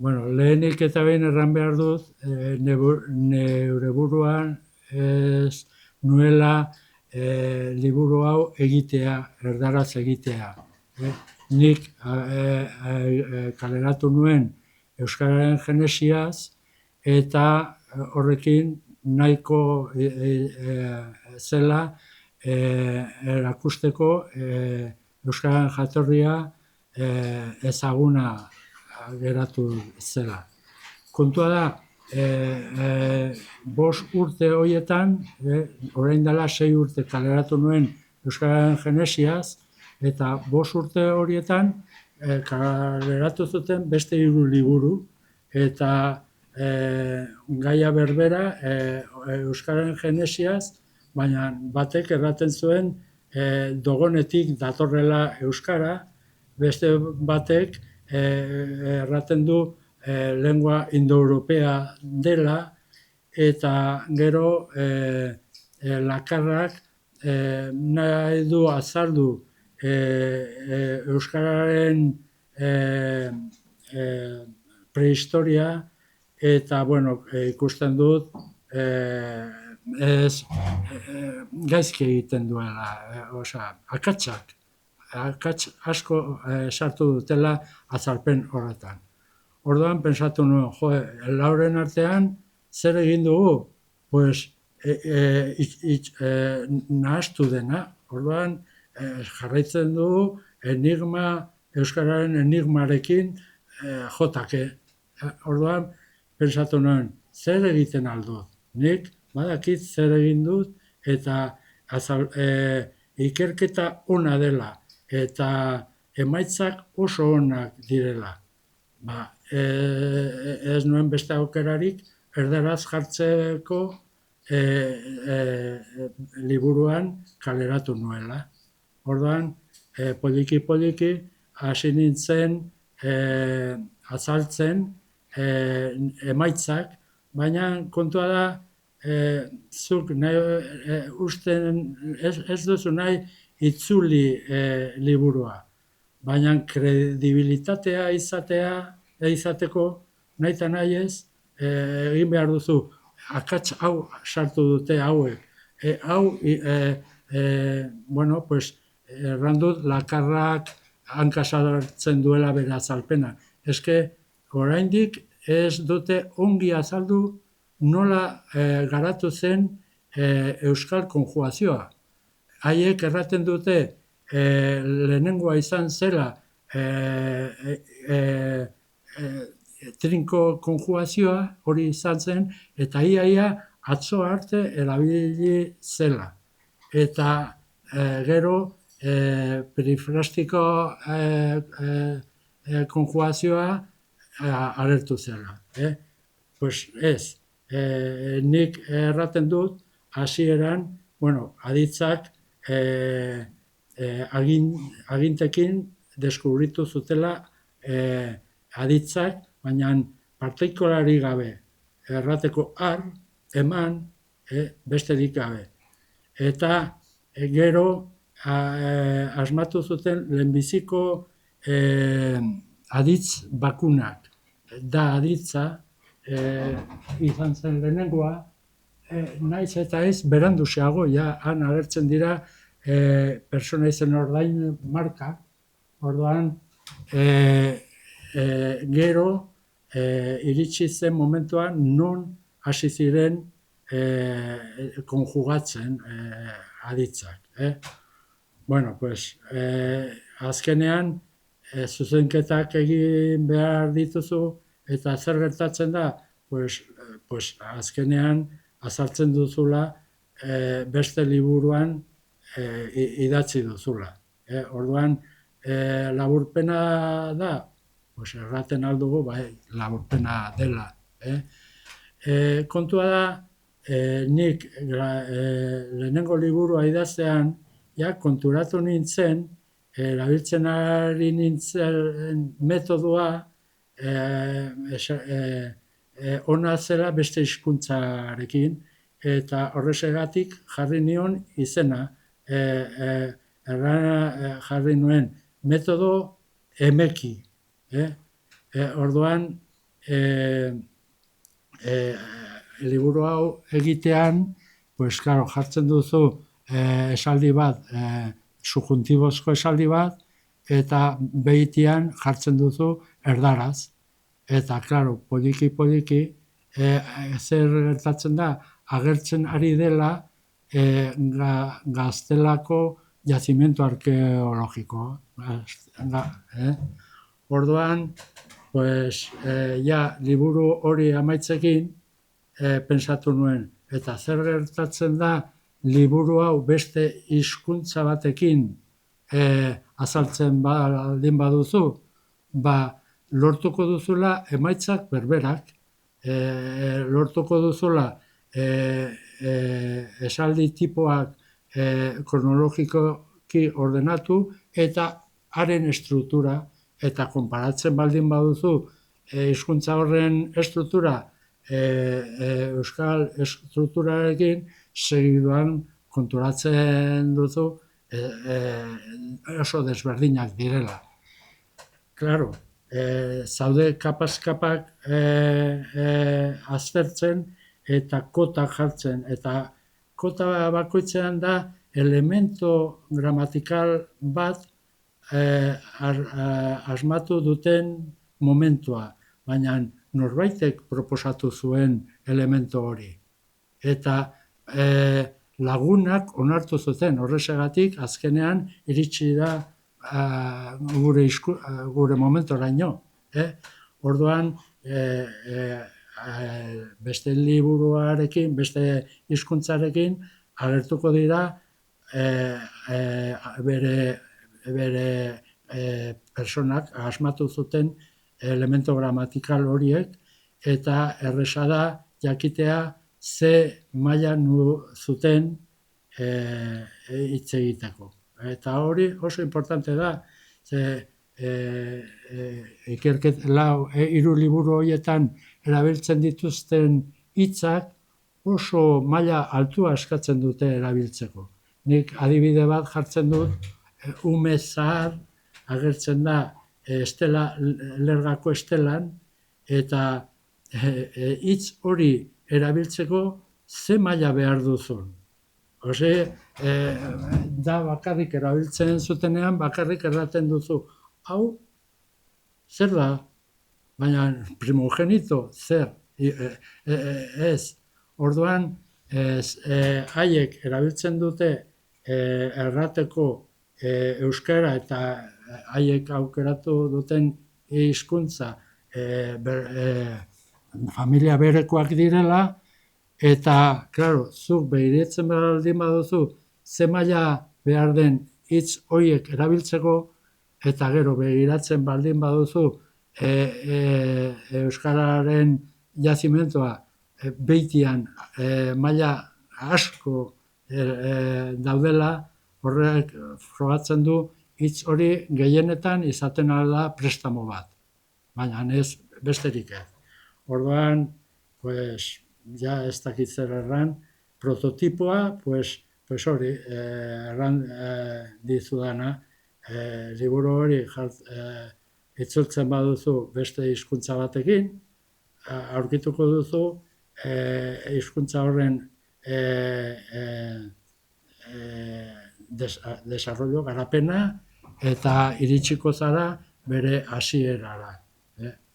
Bueno, lehenik eta behin erran behar dut, neure buruan ez nuela liburu hau egitea, erdaraz egitea. Nik kaleratu nuen Euskararen genesiaz, eta horrekin nahiko zela erakusteko Euskararen jatorria ezaguna geratu zela. Kontua da, 5 urte horietan, orain dela 6 urte kaleratu nuen Euskararen genesiaz, eta 5 urte horietan kaleratu zuten beste 3 liburu, eta gaia berbera Euskararen genesiaz, baina batek erraten zuen Dogonetik datorrela Euskara, beste batek erraten du lengua indoeuropea dela, eta gero Lakarrak nahi du azaldu Euskararen prehistoria, eta bueno, ikusten dut ez gaizki egiten duela, akatsak asko sartu dutela azalpen horretan. Orduan pentsatu nuen, lauren artean zer egin dugu? Pues nahastu dena. Orduan jarraitzen dugu Euskararen enigmarekin jotake. Orduan pentsatu nuen, zer egiten aldut? Nik badakit zer egin dut, eta ikerketa ona dela, eta emaitzak oso onak direla. Ez nuen beste aukerarik erdaraz jartzeko liburuan kaleratu nuela. Orduan, poliki-poliki hasi nintzen azaltzen emaitzak, baina kontua da, zuk ez duzu nahi itzuli liburua, baina kredibilitatea izateko nahi eta nahi ez, egin behar duzu, akats hau sartu dute hauek. Bueno, pues, errandut Lakarrak hankasadartzen duela bere azalpena. Eske, oraindik ez dute ongi azaldu nola garatu zen euskal konjugazioa. Haiek erraten dute lehenengoa izan zela trinko konjugazioa, hori izan zen, eta iaia atzo arte erabili zela. Eta gero perifrastiko konjugazioa agertu zela. Pues ez, nik erraten dut, hasieran, bueno, aditzak agintekin deskubritu zutela aditzak, baina partikulari gabe, errateko eman, besterik gabe. Eta gero asmatu zuten lehenbiziko aditz bakunak. Da aditza, izan zen lehenengoa, naiz eta ez beranduxeago, han agertzen dira pertsona izen ordain marka, orduan gero iritsi zen momentuan non hasi ziren konjugatzen aditzak. Bueno, pues, azkenean zuzenketak egin behar dituzu, eta zer gertatzen da, pues azkenean azaltzen duzula beste liburuan idatzi duzula. Orduan, laburpena da, pues erraten aldugu, bai, laburpena dela. Kontua da, nik lehenengo liburua idaztean, konturatu nintzen, erabiltzen ari nintzen metodua ona zela beste hizkuntzarekin, eta horrexegatik jarri nion izena, jarri nuen metodo emeki. Orduan, liburu hau egitean, pues, claro, jartzen duzu esaldi bat, subjuntibozko esaldi bat, eta behitian jartzen duzu erdaraz. Eta, claro, poliki, zer gertatzen da, agertzen ari dela Gaztelako jazimento arkeologiko. Orduan, pues, liburu hori amaitzekin, pentsatu nuen. Eta zer gertatzen da, liburu hau beste hizkuntza batekin azaltzen baldin baduzu, lortuko duzula emaitzak berberak, lortuko duzula esaldi tipoak kronologikoki ordenatu eta haren estruktura, eta konparatzen baldin baduzu hizkuntza horren estruktura euskal estrukturarekin, segiduan konturatzen duzu oso desberdinak direla. Claro, zaude kapaz-kapak aztertzen eta kota jartzen. Eta kota bakoitzean da elemento gramatikal bat asmatu duten momentua, baina norbaitek proposatu zuen elemento hori. Eta lagunak onartu zuten, horrexegatik azkenean iritsi da gure momentoraino. Orduan, beste liburuarekin, beste hizkuntzarekin agertuko dira bere personak asmatu zuten elemento gramatikal horiek, eta erresa da jakitea ze mailan zuten hitz egiteko. Eta hori oso importante da, hiru liburu horietan erabiltzen dituzten hitzak oso maila altua eskatzen dute erabiltzeko. Nik adibide bat jartzen dut, ume zahar agertzen da lergako estelan, eta hitz hori erabiltzeko ze maila behar duzun. Da bakarrik erabiltzen zutenean, bakarrik erraten duzu. Hau, zer da? Baina primogenito, zer? Ez. Orduan, haiek erabiltzen dute errateko euskara eta haiek aukeratu duten hizkuntza familia berekoak direla, eta, klaro, zuk begiratzen baldin baduzu, ze maila behar den hitz horiek erabiltzeko, eta gero begiratzen baldin baduzu euskararen jazimentoa beitian maila asko daudela, horrek frogatzen du hitz hori gehienetan izaten da prestamo bat, baina ez besterik ez. Orduan, pues, ja ez dakit zer erran, prototipoa, pues hori, erran dizudana, liburu hori itzultzen baduzu beste hizkuntza batekin, aurkituko duzu hizkuntza horren desarrollo, garapena, eta iritsiko zara bere hasierara.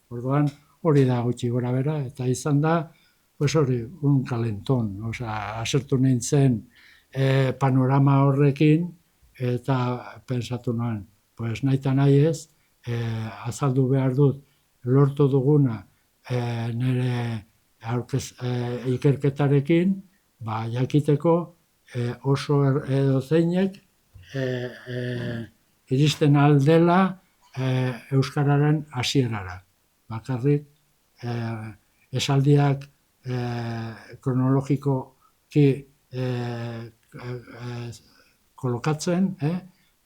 Orduan, hori da gutxi gora bera, eta izan da, pues hori, un kalenton, asertu nintzen panorama horrekin, eta pensatu nuen, pues nahi ez, azaldu behar dut, lortu duguna nire ikerketarekin, jakiteko oso edozeinek iristen aldela euskararen hasierara. Bakarrik esaldiak kronologikoki kolokatzen,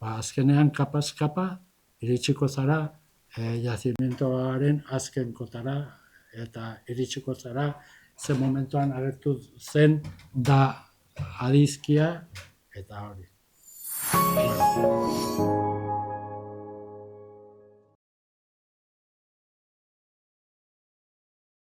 azkenean kapaz-kapa iritsiko zara jazimentoaren azken kotara, eta iritsiko zara ze momentuan agertu zen da adizkia, eta hori.